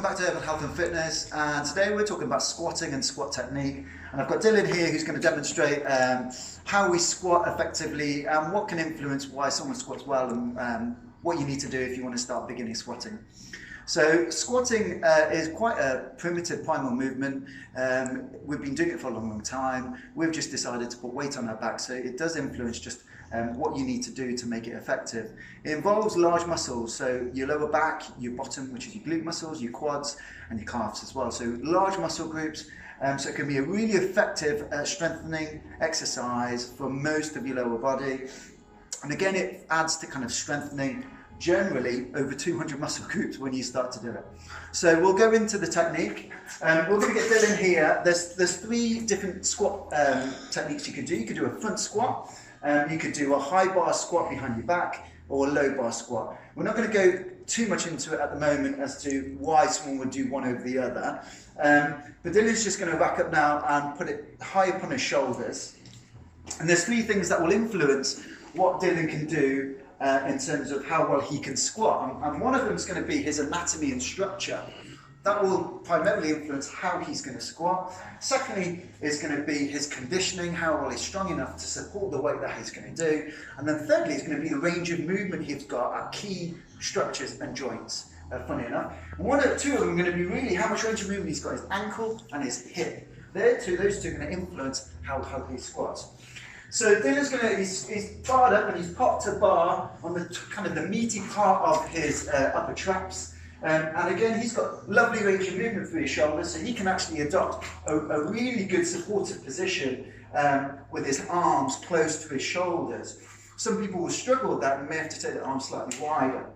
welcome back to Urban Health and Fitness, and today we're talking about squatting and squat technique. And I've got Dylan here who's going to demonstrate how we squat effectively and what can influence why someone squats well and what you need to do if you want to start beginning squatting. So squatting is quite a primitive primal movement. We've been doing it for a long, long time. We've just decided to put weight on our back, so it does influence just what you need to do to make it effective. It involves large muscles, so your lower back, your bottom, which is your glute muscles, your quads, and your calves as well. So large muscle groups, so it can be a really effective strengthening exercise for most of your lower body. And again, it adds to kind of strengthening generally over 200 muscle groups when you start to do it. So we'll go into the technique. We're going to get Dylan here. There's three different squat techniques you could do. You could do a front squat, you could do a high bar squat behind your back, or a low bar squat. We're not going to go too much into it at the moment as to why someone would do one over the other. But Dylan's just going to back up now and put it high up on his shoulders. And there's three things that will influence what Dylan can do in terms of how well he can squat, and one of them is going to be his anatomy and structure. That will primarily influence how he's going to squat. Secondly is going to be his conditioning, how well he's strong enough to support the weight that he's going to do. And then thirdly is going to be the range of movement he's got at key structures and joints, funny enough. And two of them are going to be really how much range of movement he's got, his ankle and his hip. Those two are going to influence how he squats. So Dylan's he's barred up and he's popped a bar on the kind of the meaty part of his upper traps. And again, he's got lovely range of movement through his shoulders, so he can actually adopt a really good supportive position with his arms close to his shoulders. Some people will struggle with that and may have to take their arms slightly wider.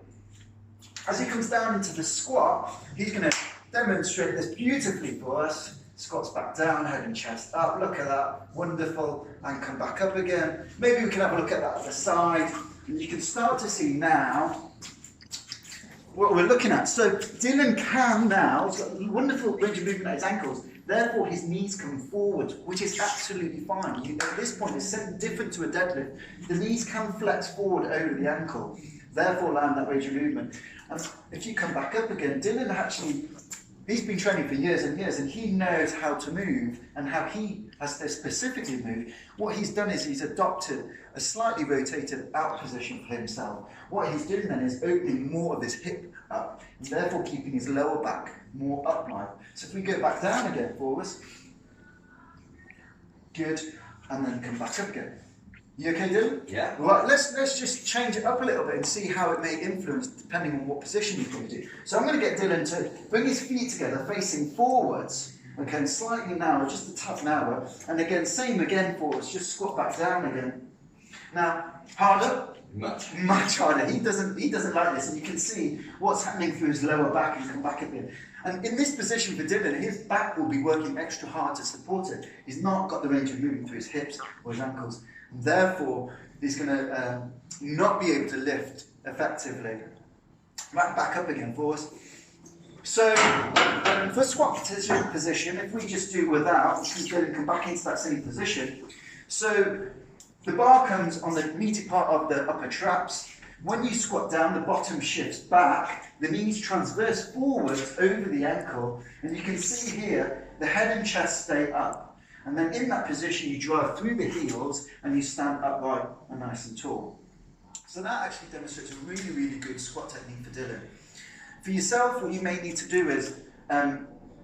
As he comes down into the squat, he's going to demonstrate this beautifully for us. Squats back down, head and chest up, look at that, wonderful, and come back up again. Maybe we can have a look at that at the side, and you can start to see now what we're looking at. So Dylan can now, he's got a wonderful range of movement at his ankles, therefore his knees come forward, which is absolutely fine. At this point, it's different to a deadlift. The knees can flex forward over the ankle, therefore allowing that range of movement. And if you come back up again, Dylan actually, he's been training for years and years, and he knows how to move and how he has to specifically move. What he's done is he's adopted a slightly rotated out position for himself. What he's doing then is opening more of his hip up, and therefore keeping his lower back more upright. So if we go back down again for us, good, and then come back up again. You okay, Dylan? Yeah. Right, let's just change it up a little bit and see how it may influence depending on what position you're going to do. So I'm going to get Dylan to bring his feet together facing forwards, okay, slightly narrower, just a touch narrower, and again, same again for us, just squat back down again. Now, harder? Much harder. He doesn't like this, and you can see what's happening through his lower back and come back a bit. And in this position for Dylan, his back will be working extra hard to support it. He's not got the range of movement through his hips or his ankles. Therefore, he's going to not be able to lift effectively. Right, back up again for us. So, for squat position, if we just do without, we can come back into that same position. So, the bar comes on the meaty part of the upper traps. When you squat down, the bottom shifts back, the knees transverse forwards over the ankle, and you can see here, the head and chest stay up. And then in that position, you drive through the heels and you stand upright and nice and tall. So that actually demonstrates a really, really good squat technique for Dylan. For yourself, what you may need to do is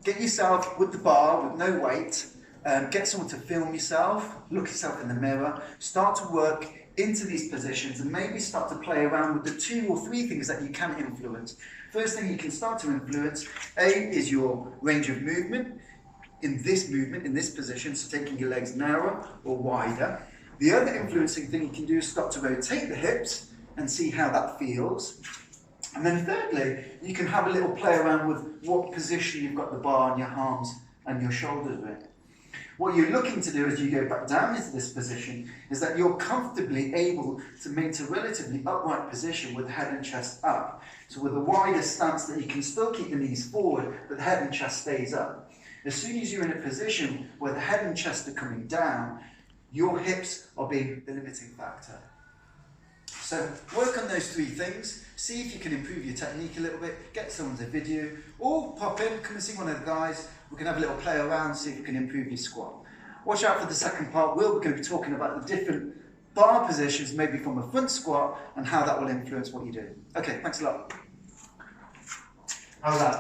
get yourself with the bar, with no weight, get someone to film yourself, look yourself in the mirror, start to work into these positions and maybe start to play around with the 2 or 3 things that you can influence. First thing you can start to influence, A, is your range of movement. In this position, so taking your legs narrower or wider. The other influencing thing you can do is start to rotate the hips and see how that feels. And then thirdly, you can have a little play around with what position you've got the bar on your arms and your shoulders with. What you're looking to do as you go back down into this position is that you're comfortably able to maintain a relatively upright position with the head and chest up. So with a wider stance that you can still keep the knees forward, but the head and chest stays up. As soon as you're in a position where the head and chest are coming down, your hips are being the limiting factor. So So work on those 3 things, see if you can improve your technique a little bit, get someone's a video, or pop in, come and see one of the guys, we can have a little play around, see if you can improve your squat. Watch out for the second part, we're going to be talking about the different bar positions, maybe from a front squat, and how that will influence what you do. Okay, thanks a lot. How's that?